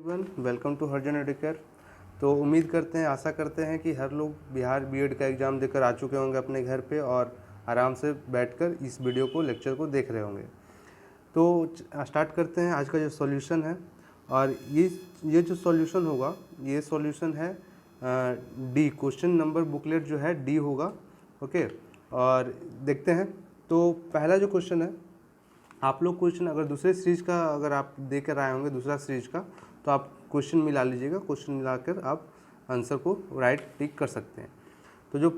Welcome to Harijan Educare. तो उम्मीद करते हैं, आशा करते हैं कि हर लोग बिहार बीएड का एग्ज़ाम देकर आ चुके होंगे अपने घर पे और आराम से बैठकर इस वीडियो को, लेक्चर को देख रहे होंगे। तो स्टार्ट करते हैं आज का जो सॉल्यूशन है। और ये जो सॉल्यूशन होगा, ये सॉल्यूशन है डी, क्वेश्चन नंबर बुकलेट जो है डी होगा। ओके, और देखते हैं। तो पहला जो क्वेश्चन है, आप लोग क्वेश्चन अगर दूसरे सीरीज का अगर आप देकर आए होंगे, दूसरा सीरीज का, तो आप क्वेश्चन मिला लीजिएगा। क्वेश्चन मिलाकर आप आंसर को राइट टिक कर सकते हैं। तो जो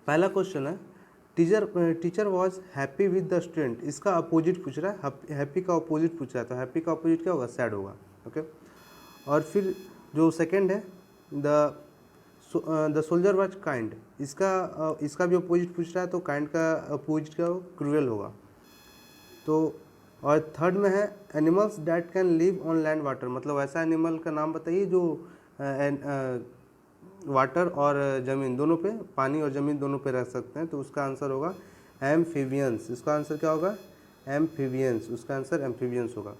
पहला क्वेश्चन है, teacher was happy with the student, इसका अपोजिट पूछ रहा है। हैप्पी का अपोजिट पूछ रहा है, तो हैप्पी का अपोजिट क्या होगा? सैड होगा। ओके, और फिर जो सेकेंड है, द सोल्जर वॉज काइंड, इसका भी अपोजिट पूछ रहा है, तो काइंड का अपोजिट क्या होगा? क्रूएल होगा। तो और थर्ड में है animals that can live on land water, मतलब ऐसा एनिमल का नाम बताइए जो वाटर और ज़मीन दोनों पे, पानी और ज़मीन दोनों पे रह सकते हैं। तो उसका आंसर होगा एम्फीबियंस। इसका आंसर क्या होगा? एम्फीबियंस। उसका आंसर एम्फीबियंस होगा।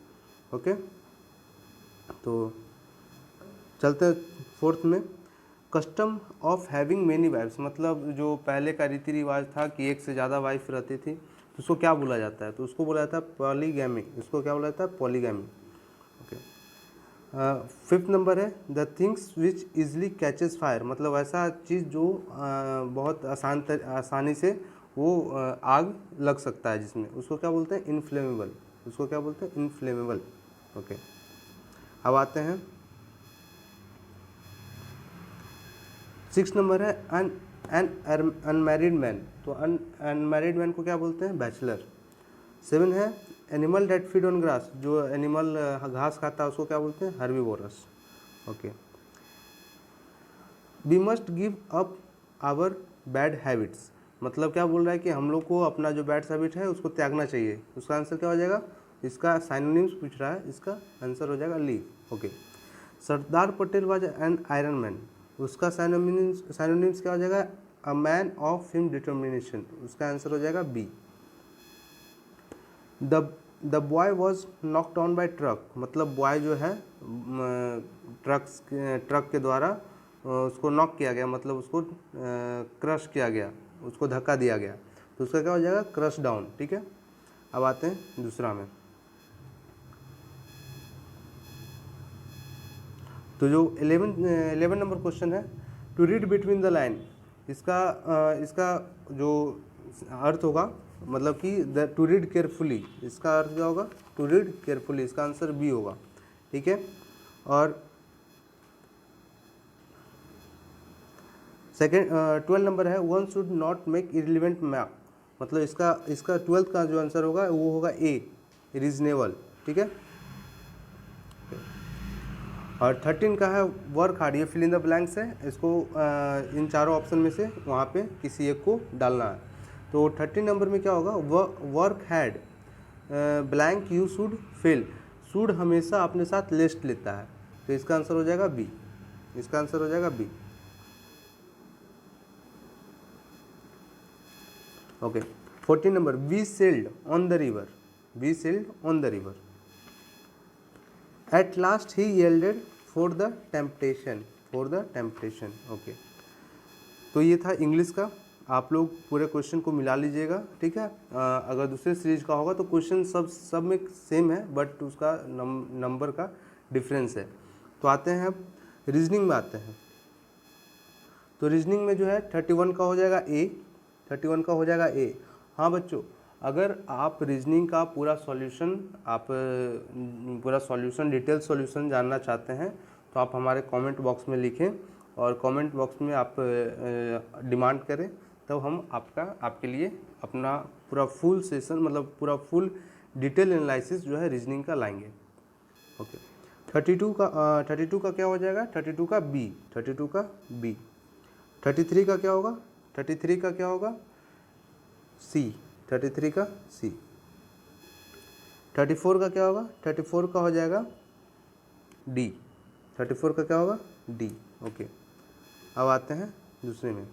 ओके, तो चलते हैं फोर्थ में। Custom of having many wifes, मतलब जो पहले का रीति रिवाज था कि एक से ज़्यादा वाइफ रहती थी, तो उसको क्या बोला जाता है? तो उसको बोला जाता है पॉलीगैमी। इसको क्या बोला जाता है? पॉलीगैमी। ओके, फिफ्थ नंबर है the things which easily catches fire, मतलब ऐसा चीज़ जो बहुत आसानी से वो आग लग सकता है जिसमें, उसको क्या बोलते हैं? इनफ्लेमेबल। उसको क्या बोलते हैं? इनफ्लेमेबल। ओके, अब आते हैं सिक्स नंबर है एन अनमैरिड मैन। तो अनमैरिड मैन को क्या बोलते हैं? बैचलर। सेवन है animal that feed on grass, जो एनिमल घास खाता है उसको क्या बोलते हैं? Herbivorous. Okay, we must give up our bad habits, मतलब क्या बोल रहा है कि हम लोग को अपना जो बैड हैबिट है उसको त्यागना चाहिए। उसका आंसर क्या हो जाएगा? इसका साइनोनिम्स पूछ रहा है, इसका आंसर हो जाएगा leave. Okay, Sardar Patel was an iron man, उसका साइनोनिम्स क्या हो जाएगा? A man of firm determination. उसका आंसर हो जाएगा B. The boy was knock down by truck, मतलब बॉय जो है ट्रक के द्वारा उसको नॉक किया गया, मतलब उसको क्रश किया गया, उसको धक्का दिया गया। तो उसका क्या हो जाएगा? Crush down. ठीक है, अब आते हैं दूसरा में। तो जो 11 नंबर क्वेश्चन है, to read between the line, इसका जो अर्थ होगा, मतलब कि द टू रीड केयरफुली, इसका अर्थ क्या होगा? To read carefully. इसका आंसर बी होगा। ठीक है, और सेकेंड 12 नंबर है one should not make irrelevant map, मतलब इसका 12th का जो आंसर होगा वो होगा ए, रीजनेबल। ठीक है, और 13 का है वर्क हार्ड, ये फिल इन द ब्लैंक्स है। इसको इन चारों ऑप्शन में से वहाँ पे किसी एक को डालना है। तो 13 नंबर में क्या होगा? Work had blank you should fill, should हमेशा अपने साथ लिस्ट लेता है, तो इसका आंसर हो जाएगा बी। इसका आंसर हो जाएगा B. Okay, 14 number we sailed on the river, we sailed on the river, at last he yielded for the temptation, for the temptation. Okay, तो ये था इंग्लिश का। आप लोग पूरे क्वेश्चन को मिला लीजिएगा। ठीक है, अगर दूसरे सीरीज का होगा तो क्वेश्चन सब में सेम है, बट उसका नंबर का डिफरेंस है। तो आते हैं अब रीजनिंग में आते हैं। तो रीजनिंग में जो है 31 का हो जाएगा ए, 31 का हो जाएगा ए। हाँ बच्चों, अगर आप रीजनिंग का पूरा सॉल्यूशन डिटेल सॉल्यूशन जानना चाहते हैं तो आप हमारे कमेंट बॉक्स में लिखें, और कमेंट बॉक्स में आप डिमांड करें, तब हम आपके लिए अपना पूरा फुल सेशन, मतलब पूरा फुल डिटेल एनालिसिस जो है रीजनिंग का लाएंगे। ओके, 32 का क्या हो जाएगा? 32 का बी, 32 का बी। 33 का क्या होगा? 33 का क्या होगा? सी, 33 का सी। 34 का क्या होगा? 34 का हो जाएगा डी, 34 का क्या होगा? डी। ओके, अब आते हैं दूसरे में।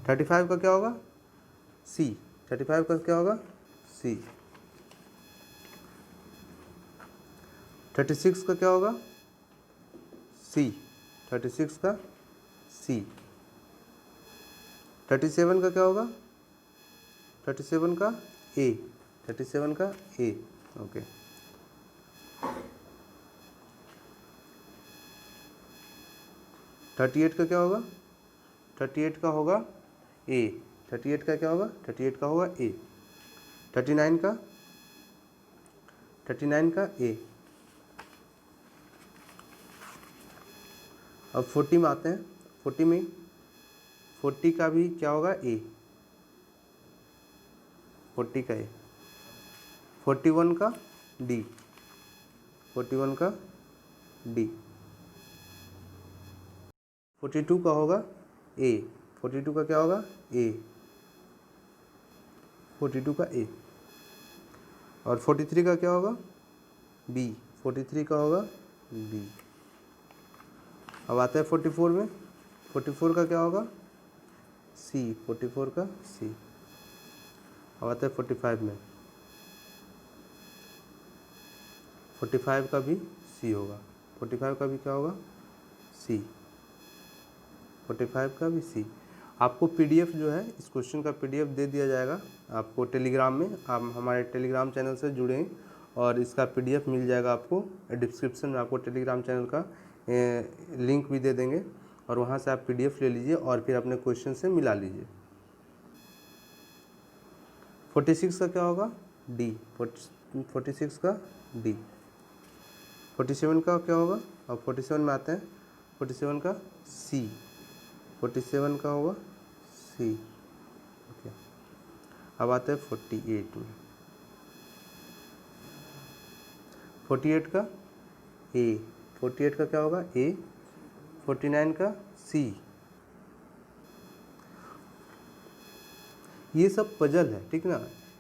35 का क्या होगा? सी, 35 का क्या होगा? सी। 36 का क्या होगा? सी। 36 का सी। 37 का क्या होगा? 37 का ए। 37 का ए। ओके। 38 का क्या होगा? 38 का होगा ए। 38 का क्या होगा? 38 का होगा ए। 39 का? 39 का ए। अब 40 में आते हैं। 40 में 40 का भी क्या होगा? ए। 40 का ए। 41 का डी। 41 का डी। 42 का होगा ए। 42 का क्या होगा? ए। 42 का ए। और 43 का क्या होगा? बी। 43 का होगा बी। अब आता है 44 में। 44 का क्या होगा? सी। 44 का सी। अब आता है 45 में। 45 का भी सी होगा। 45 का भी क्या होगा? सी। 45 का भी सी। आपको पीडीएफ जो है इस क्वेश्चन का पीडीएफ दे दिया जाएगा आपको टेलीग्राम में। आप हमारे टेलीग्राम चैनल से जुड़ें और इसका पीडीएफ मिल जाएगा आपको। डिस्क्रिप्शन में आपको टेलीग्राम चैनल का लिंक भी दे देंगे और वहाँ से आप पीडीएफ ले लीजिए और फिर अपने क्वेश्चन से मिला लीजिए। 46 का क्या होगा? डी। 46 का डी। 47 का क्या होगा? अब 47 में आते हैं। 47 का सी। 47 का होगा सी। ओके। अब आते हैं 48 में। 48 का ए। 48 का क्या होगा? ए। 49 का सी। ये सब पजल है, ठीक ना।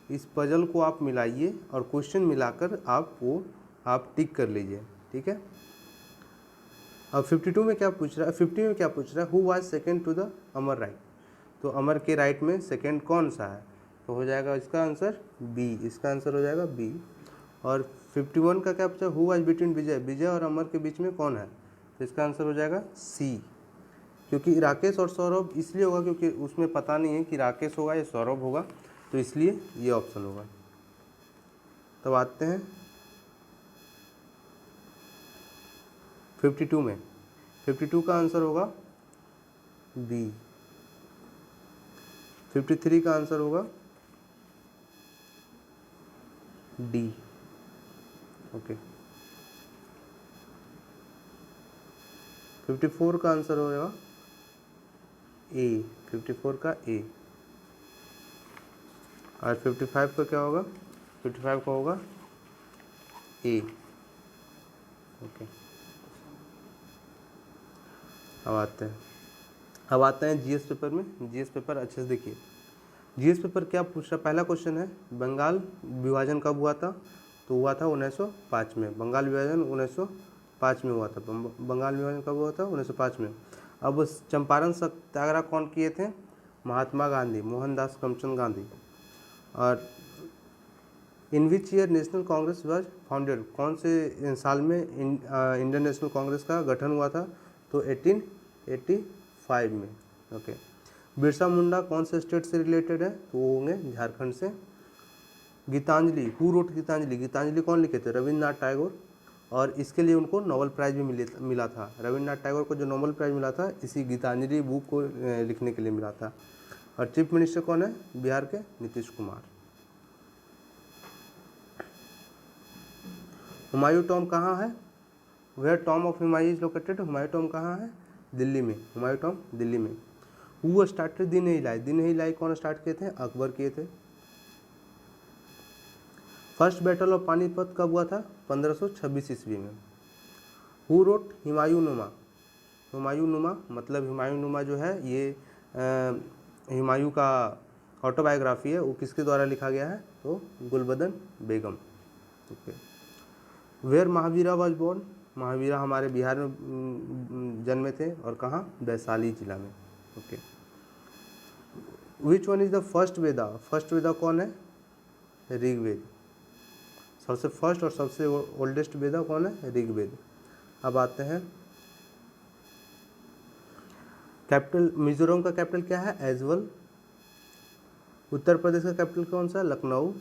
इस पजल को आप मिलाइए और क्वेश्चन मिलाकर आप टिक कर लीजिए, ठीक है। अब 52 में क्या पूछ रहा है? 50 में क्या पूछ रहा है? Who was second to the Amar right. तो अमर के राइट में सेकंड कौन सा है? तो हो जाएगा इसका आंसर बी। इसका आंसर हो जाएगा बी। और 51 का क्या पूछा? हु वाज बिटवीन विजय। विजय और अमर के बीच में कौन है? तो इसका आंसर हो जाएगा सी। क्योंकि राकेश और सौरभ इसलिए होगा क्योंकि उसमें पता नहीं है कि राकेश होगा या सौरभ होगा, तो इसलिए ये ऑप्शन होगा। तब आते हैं 52 में। 52 का आंसर होगा बी। 53 का आंसर होगा डी। ओके। 54 का आंसर होगा ए। 54 का ए। और 55 का क्या होगा? 55 का होगा ए। ओके। अब आते हैं जीएस पेपर में। जीएस पेपर अच्छे से देखिए। जीएस पेपर क्या पूछ रहा? पहला क्वेश्चन है बंगाल विभाजन कब हुआ था? तो हुआ था 1905 में। बंगाल विभाजन 1905 में हुआ था। बंगाल विभाजन कब हुआ था? 1905 में। अब चंपारण सत्याग्रह कौन किए थे? महात्मा गांधी, मोहनदास करमचंद गांधी। और in which year National Congress was founded. कौन से साल में इंडियन नेशनल कांग्रेस का गठन हुआ था? तो 1885 में। ओके। बिरसा मुंडा कौन से स्टेट से रिलेटेड है? तो वो होंगे झारखंड से। Gitanjali, who wrote Gitanjali. गीतांजलि कौन लिखे थे? रविन्द्रनाथ टैगोर। और इसके लिए उनको नोबेल प्राइज़ भी मिला था। रविन्द्रनाथ टैगोर को जो नोबेल प्राइज़ मिला था इसी गीतांजलि बुक को लिखने के लिए मिला था। और चीफ मिनिस्टर कौन है? बिहार के नीतीश कुमार। हुमायूं टॉम्ब कहाँ है? Where tomb of Humayun is located. Humayun tomb कहाँ है? दिल्ली में। हुमायूं टॉम्ब दिल्ली में। हु स्टार्टेड दिन ए इलाई। दिन ए इलाई कौन स्टार्ट किए थे? अकबर किए थे। फर्स्ट बैटल ऑफ पानीपत कब हुआ था? 1526 ईस्वी में। Who wrote हुमायूंनुमा। हुमायूंनुमा मतलब हुमायूंनुमा जो है ये हुमायूं का ऑटोबायोग्राफी है। वो किसके द्वारा लिखा गया है? तो Gulbadan Begum. Okay. Where Mahavira was born. Mahavira हमारे बिहार में जन्मे थे। और कहाँ? वैशाली जिला में। Okay. Which one is the first Veda. First Veda कौन है? ऋग्वेद। सबसे फर्स्ट और सबसे ओल्डेस्ट वेदा कौन है? ऋग्वेद। अब आते हैं कैपिटल, मिजोरम का कैपिटल क्या है? ऐज्वल। उत्तर प्रदेश का कैपिटल कौन सा है? लखनऊ।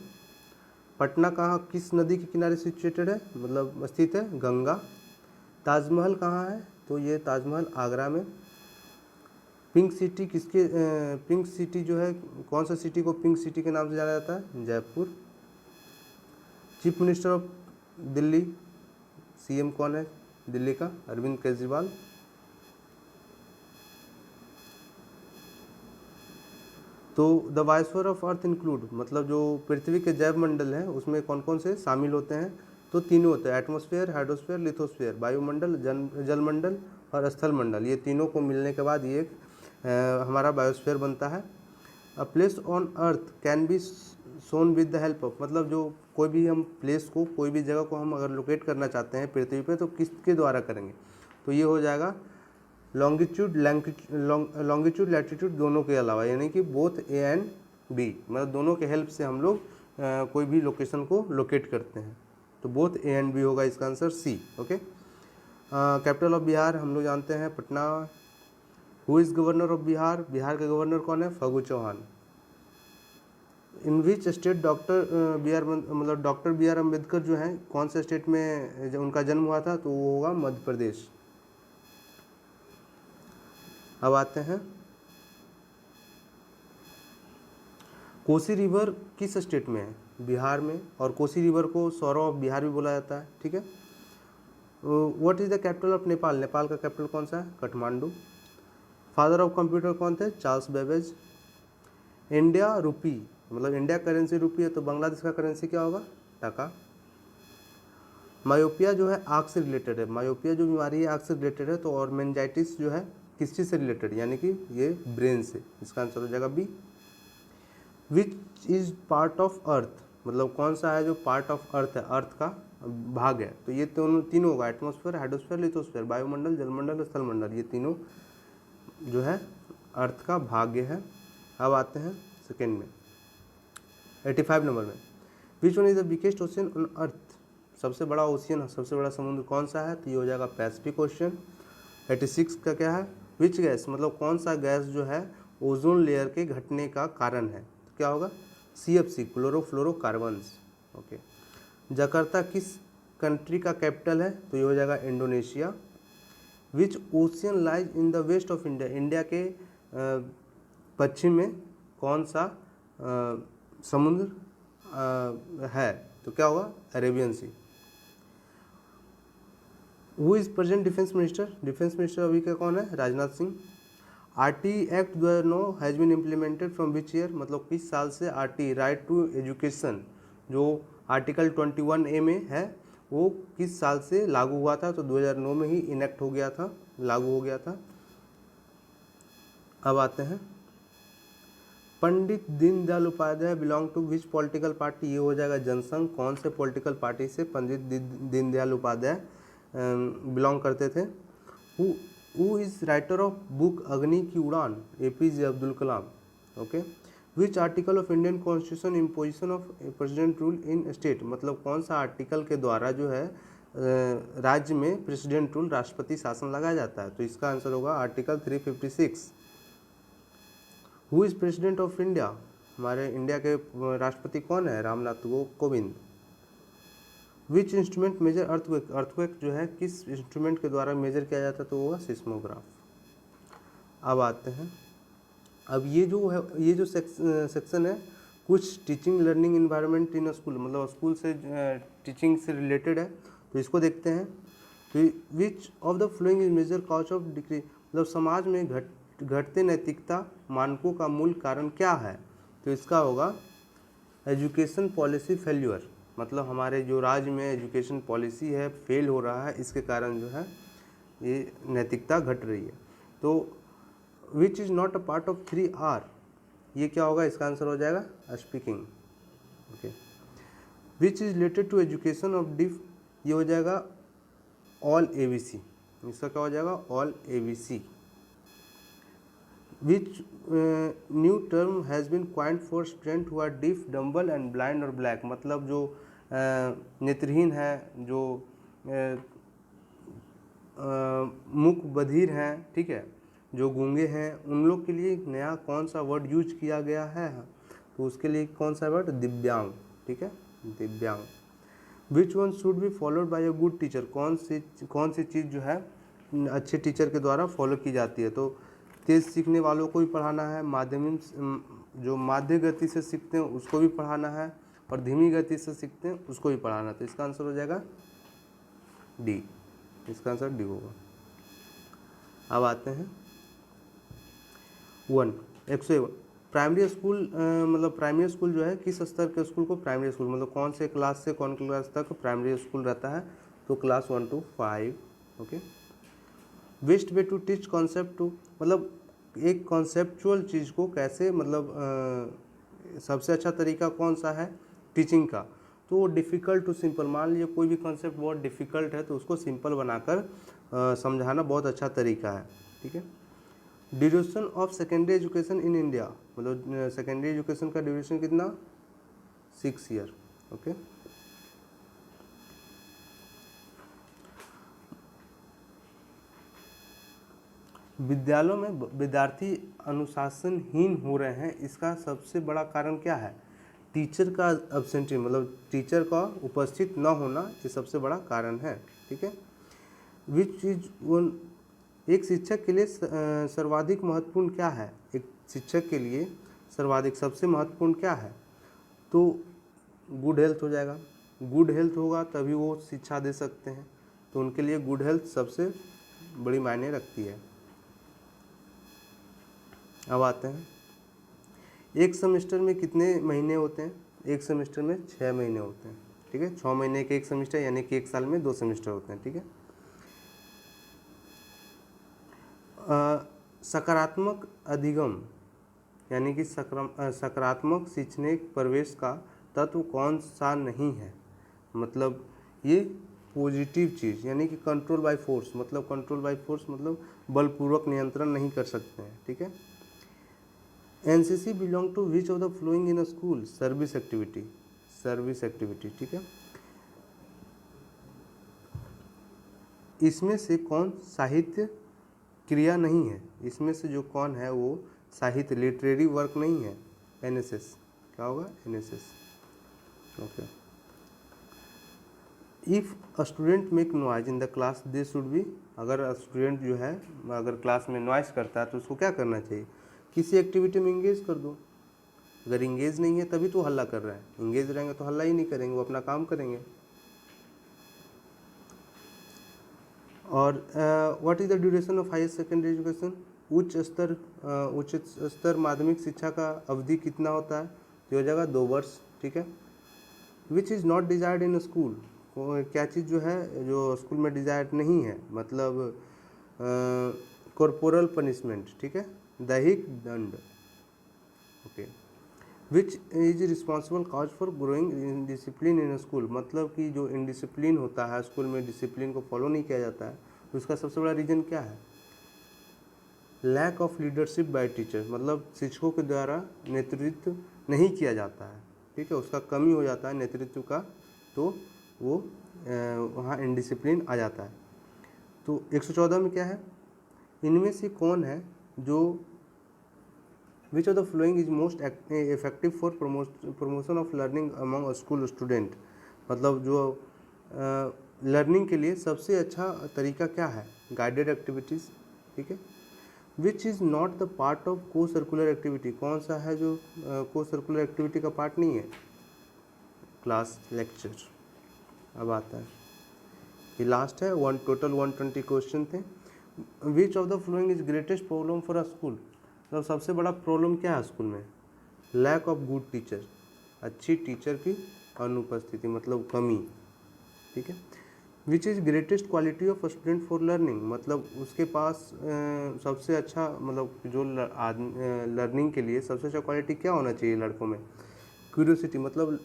पटना कहाँ, किस नदी के किनारे सिचुएटेड है, मतलब स्थित है? गंगा। ताजमहल कहाँ है? तो ये ताजमहल आगरा में। पिंक सिटी किसके, पिंक सिटी जो है, कौन सा सिटी को पिंक सिटी के नाम से जाना जाता है? Jaipur. Chief minister of Delhi, CM कौन है दिल्ली का? अरविंद केजरीवाल। तो द वाइसफर ऑफ अर्थ इंक्लूड, मतलब जो पृथ्वी के जैव मंडल हैं उसमें कौन कौन से शामिल होते हैं? तो तीनों होते हैं, एटमॉस्फेयर, हाइड्रोस्फेयर, लिथोस्फेयर। वायुमंडल, जलमंडल और स्थल मंडल, ये तीनों को मिलने के बाद ये एक हमारा बायोस्फीयर बनता है। A place on earth can be Son with the help of, मतलब जो कोई भी हम प्लेस को, कोई भी जगह को हम अगर लोकेट करना चाहते हैं पृथ्वी पे तो किसके द्वारा करेंगे? तो ये हो जाएगा लॉन्गिट्यूड, लॉन्गिट्यूड लैटिट्यूड दोनों के अलावा, यानी कि बोथ ए एंड बी, मतलब दोनों के हेल्प से हम लोग कोई भी लोकेशन को लोकेट करते हैं। तो बोथ ए एंड बी होगा इसका answer C. Okay. Capital of Bihar हम लोग जानते हैं Patna. Who is governor of Bihar? Bihar के गवर्नर कौन है? Phagu Chauhan. In which state doctor मतलब डॉक्टर बी आर अम्बेडकर जो हैं, कौन से स्टेट में उनका जन्म हुआ था? तो वो होगा मध्य प्रदेश। अब आते हैं कोसी रिवर किस स्टेट में है? बिहार में। और कोसी रिवर को सौरव ऑफ बिहार भी बोला जाता है, ठीक है। What is the capital of Nepal? Nepal का कैपिटल कौन सा है? काठमांडू। फादर ऑफ कंप्यूटर कौन थे? Charles Babbage. इंडिया रुपी, मतलब इंडिया करेंसी रुपी है, तो बांग्लादेश का करेंसी क्या होगा? टका। मायोपिया जो है आँख से रिलेटेड है, मायोपिया जो बीमारी है आँख से रिलेटेड है। तो और मेनिंजाइटिस जो है किस चीज़ से रिलेटेड, यानी कि ये ब्रेन से। इसका आंसर हो जाएगा B. Which is part of earth, मतलब कौन सा है जो पार्ट ऑफ अर्थ है, अर्थ का भाग है? तो ये तीनों होगा, एटमॉस्फेयर, हाइड्रोस्फेयर, लिथोस्फेयर। वायुमंडल, जलमंडल, स्थलमंडल, ये तीनों जो है अर्थ का भाग्य है। अब आते हैं सेकेंड में, 85 नंबर में, विच one is the biggest ocean on earth? सबसे बड़ा ओशियन, सबसे बड़ा समुद्र कौन सा है? तो ये हो जाएगा पैसिफिक ओशियन। 86 का क्या है? विच गैस, मतलब कौन सा गैस जो है ओजोन लेयर के घटने का कारण है? तो क्या होगा? CFC, chlorofluorocarbons. ओके। जकार्ता किस कंट्री का कैपिटल है? तो ये हो जाएगा Indonesia. Which ocean lies in the west of India? India के पश्चिम में कौन सा समुद्र है? तो क्या होगा? Arabian sea. Who is present defence minister? Defence minister अभी का कौन है? Rajnath Singh. RT act 2009 has been implemented from which year? मतलब किस साल से RT, राइट टू एजुकेशन, जो आर्टिकल 21A में है, वो किस साल से लागू हुआ था? तो 2009 में ही इनेक्ट हो गया था, लागू हो गया था। अब आते हैं Pandit Deendayal Upadhyaya belong to which political party? ये हो जाएगा जनसंघ। कौन से पॉलिटिकल पार्टी से पंडित दीनदयाल उपाध्याय बिलोंग करते थे? Who is writer of book अग्नि की उड़ान? APJ Abdul Kalam. Okay. Which article of Indian constitution imposition of president rule in state? मतलब कौन सा आर्टिकल के द्वारा जो है राज्य में प्रेसिडेंट रूल, राष्ट्रपति शासन लगाया जाता है? तो इसका आंसर होगा article 356। Who is president of India? हमारे इंडिया के राष्ट्रपति कौन है? Ramnath Kovind. Which instrument major earthquake? Earthquake जो है किस इंस्ट्रूमेंट के द्वारा मेजर किया जाता है? तो होगा सिस्मोग्राफ। अब आते हैं, अब ये जो है, ये जो सेक्शन है कुछ teaching learning environment in school, मतलब स्कूल से टीचिंग से रिलेटेड है, तो इसको देखते हैं। Which of the following is major cause of decrease? मतलब समाज में घटते नैतिकता मानकों का मूल कारण क्या है? तो इसका होगा एजुकेशन पॉलिसी फेल्यूर, मतलब हमारे जो राज्य में एजुकेशन पॉलिसी है फेल हो रहा है, इसके कारण जो है ये नैतिकता घट रही है। तो which is not a part of 3R? ये क्या होगा? इसका आंसर हो जाएगा speaking. Okay. Which is related to education of deaf? ये हो जाएगा ऑल ABC। इसका क्या हो जाएगा? All ABC। Which new term has been coined for student who are deaf, dumb and blind और black? मतलब जो नेत्रहीन है, जो मुख बधिर हैं, ठीक है, जो गूंगे हैं, उन लोग के लिए नया कौन सा वर्ड यूज किया गया है, तो उसके लिए कौन सा वर्ड, दिव्यांग, ठीक है, दिव्यांग। Which one should be followed by a good teacher, कौन सी चीज़ जो है अच्छे टीचर के द्वारा फॉलो की जाती है, तो तेज़ सीखने वालों को भी पढ़ाना है, जो माध्य गति से सीखते हैं उसको भी पढ़ाना है, और धीमी गति से सीखते हैं उसको भी पढ़ाना है। तो इसका आंसर हो जाएगा डी, इसका आंसर डी होगा। अब आते हैं 101 प्राइमरी स्कूल, मतलब प्राइमरी स्कूल जो है किस स्तर के स्कूल को प्राइमरी स्कूल, मतलब कौन से क्लास से कौन क्लास तक प्राइमरी स्कूल रहता है, तो क्लास 1 to 5। ओके। Best way to teach concept to, मतलब एक कॉन्सेप्चुअल चीज़ को कैसे, मतलब सबसे अच्छा तरीका कौन सा है टीचिंग का, तो डिफ़िकल्ट टू सिंपल। मान लीजिए कोई भी कॉन्सेप्ट बहुत डिफ़िकल्ट है तो उसको सिंपल बनाकर समझाना बहुत अच्छा तरीका है, ठीक है। Duration of secondary education in India, मतलब सेकेंडरी एजुकेशन का ड्यूरेशन कितना, 6 ईयर। ओके। विद्यालयों में विद्यार्थी अनुशासनहीन हो रहे हैं, इसका सबसे बड़ा कारण क्या है, टीचर का एब्सेंटी, मतलब टीचर का उपस्थित न होना, ये सबसे बड़ा कारण है, ठीक है। विच इज वन, एक शिक्षक के लिए सर्वाधिक महत्वपूर्ण क्या है, एक शिक्षक के लिए सर्वाधिक सबसे महत्वपूर्ण क्या है, तो गुड हेल्थ हो जाएगा। गुड हेल्थ होगा तभी वो शिक्षा दे सकते हैं, तो उनके लिए गुड हेल्थ सबसे बड़ी मायने रखती है। अब आते हैं, एक सेमेस्टर में कितने महीने होते हैं, एक सेमेस्टर में 6 महीने होते हैं, ठीक है। 6 महीने के एक सेमेस्टर, यानी कि एक साल में 2 सेमेस्टर होते हैं, ठीक है। सकारात्मक अधिगम, यानी कि सकारात्मक शैक्षणिक प्रवेश का तत्व कौन सा नहीं है, मतलब ये पॉजिटिव चीज़, यानी कि कंट्रोल बाय फोर्स, मतलब कंट्रोल बाय फोर्स मतलब बलपूर्वक नियंत्रण नहीं कर सकते हैं, ठीक है। NCC belong to which of the following in a school, service activity, service activity, ठीक है। इसमें से कौन साहित्य क्रिया नहीं है, इसमें से जो कौन है वो साहित्य लिटरेरी वर्क नहीं है, एनएसएस, क्या होगा, NSS. Okay. If a student make noise in the class they should be, अगर स्टूडेंट जो है अगर क्लास में नॉइज करता है तो उसको क्या करना चाहिए, किसी एक्टिविटी में इंगेज कर दो। अगर इंगेज नहीं है तभी तो हल्ला कर रहा है, इंगेज रहेंगे तो हल्ला ही नहीं करेंगे, वो अपना काम करेंगे। और what is the duration of higher secondary education, उच्च स्तर माध्यमिक शिक्षा का अवधि कितना होता है, तो हो जाएगा 2 वर्ष, ठीक है। विच is not desired in school, क्या चीज़ जो है जो स्कूल में डिजायर्ड नहीं है, मतलब कॉर्पोरल पनिशमेंट, ठीक है, दैहिक दंड। Okay. Which is responsible cause for growing discipline in school, मतलब कि जो इनडिसिप्लिन होता है स्कूल में, डिसिप्लिन को फॉलो नहीं किया जाता है, तो उसका सबसे बड़ा रीज़न क्या है, lack of leadership by teacher, मतलब शिक्षकों के द्वारा नेतृत्व नहीं किया जाता है, ठीक है, उसका कमी हो जाता है नेतृत्व का, तो वो वहाँ इनडिसिप्लिन आ जाता है। तो 114 में क्या है, इनमें से कौन है जो विच of the following is most effective for promotion of learning among school student, मतलब जो लर्निंग के लिए सबसे अच्छा तरीका क्या है, गाइडेड एक्टिविटीज़, ठीक है। विच is not the part of को सर्कुलर एक्टिविटी, कौन सा है जो को सर्कुलर एक्टिविटी का पार्ट नहीं है, क्लास लेक्चर। अब आता है ये लास्ट है, टोटल 120 क्वेश्चन थे। विच of the following is greatest problem for a school, तो सबसे बड़ा प्रॉब्लम क्या है स्कूल में, लैक ऑफ गुड टीचर, अच्छी टीचर की अनुपस्थिति, मतलब कमी, ठीक है। Which is greatest quality of student for learning, मतलब उसके पास सबसे अच्छा, मतलब जो लर्निंग के लिए सबसे अच्छा क्वालिटी क्या होना चाहिए लड़कों में, क्यूरियोसिटी, मतलब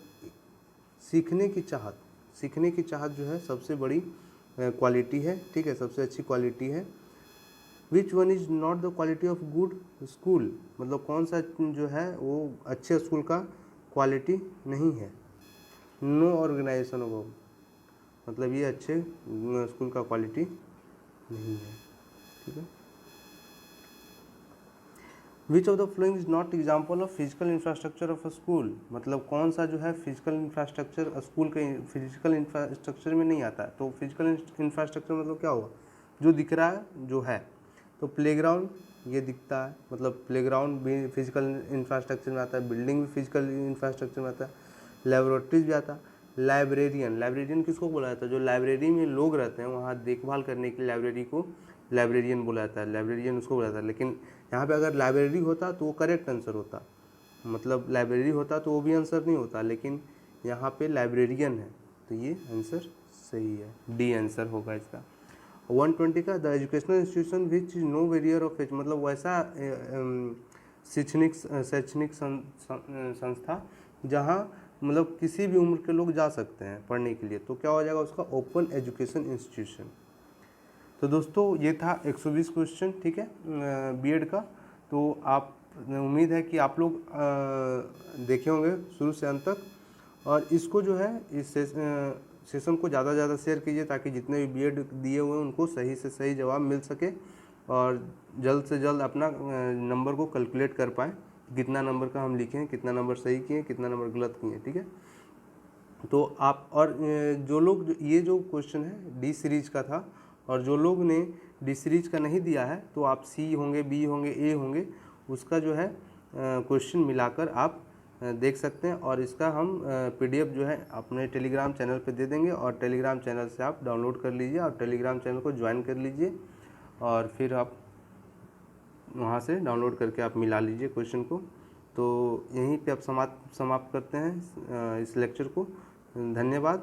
सीखने की चाहत, सीखने की चाहत जो है सबसे बड़ी क्वालिटी है, ठीक है, सबसे अच्छी क्वालिटी है। Which one is not the quality of good school, मतलब कौन सा जो है वो अच्छे स्कूल का क्वालिटी नहीं है, नो ऑर्गेनाइजेशन होगा, मतलब ये अच्छे स्कूल का क्वालिटी नहीं है, ठीक है। विच of the following is not example of physical infrastructure of a school, मतलब कौन सा जो है फिजिकल इंफ्रास्ट्रक्चर स्कूल के फिजिकल इंफ्रास्ट्रक्चर में नहीं आता है। तो फिजिकल इंफ्रास्ट्रक्चर मतलब क्या हुआ, जो दिख रहा है जो है। तो प्लेग्राउंड ये दिखता है, मतलब प्लेग्राउंड भी फिजिकल इंफ्रास्ट्रक्चर में आता है, बिल्डिंग भी फिजिकल इंफ्रास्ट्रक्चर में आता है, लेबोरेटरीज भी आता है। लाइब्रेरियन किसको बोला जाता है, जो लाइब्रेरी में लोग रहते हैं वहाँ देखभाल करने के लाइब्रेरी को लाइब्रेरियन बोला जाता है, लाइब्रेरियन उसको बोला जाता है। लेकिन यहाँ पे अगर लाइब्रेरी होता तो वो करेक्ट आंसर होता, मतलब लाइब्रेरी होता तो वो भी आंसर नहीं होता, लेकिन यहाँ पे लाइब्रेरियन है तो ये आंसर सही है, डी आंसर होगा इसका। 120 का, the educational institution which is no barrier of age, मतलब वैसा शैक्षणिक संस्था जहाँ मतलब किसी भी उम्र के लोग जा सकते हैं पढ़ने के लिए, तो क्या हो जाएगा उसका, ओपन एजुकेशन इंस्टीट्यूशन। तो दोस्तों ये था 120 क्वेश्चन, ठीक है, बीएड का। तो आप उम्मीद है कि आप लोग देखे होंगे शुरू से अंत तक, और इसको जो है इस सेशन को ज़्यादा से ज़्यादा शेयर कीजिए ताकि जितने भी बीएड दिए हुए हैं उनको सही से सही जवाब मिल सके, और जल्द से जल्द अपना नंबर को कैलकुलेट कर पाएँ, कितना नंबर का हम लिखे हैं, कितना नंबर सही किए, कितना नंबर गलत किए, ठीक है। तो आप और जो लोग ये जो क्वेश्चन है डी सीरीज का था, और जो लोग ने डी सीरीज का नहीं दिया है तो आप सी होंगे, बी होंगे, ए होंगे, उसका जो है क्वेश्चन मिलाकर आप देख सकते हैं। और इसका हम पीडीएफ जो है अपने टेलीग्राम चैनल पे दे देंगे, और टेलीग्राम चैनल से आप डाउनलोड कर लीजिए और टेलीग्राम चैनल को ज्वाइन कर लीजिए, और फिर आप वहाँ से डाउनलोड करके आप मिला लीजिए क्वेश्चन को। तो यहीं पे आप समाप्त करते हैं इस लेक्चर को। धन्यवाद।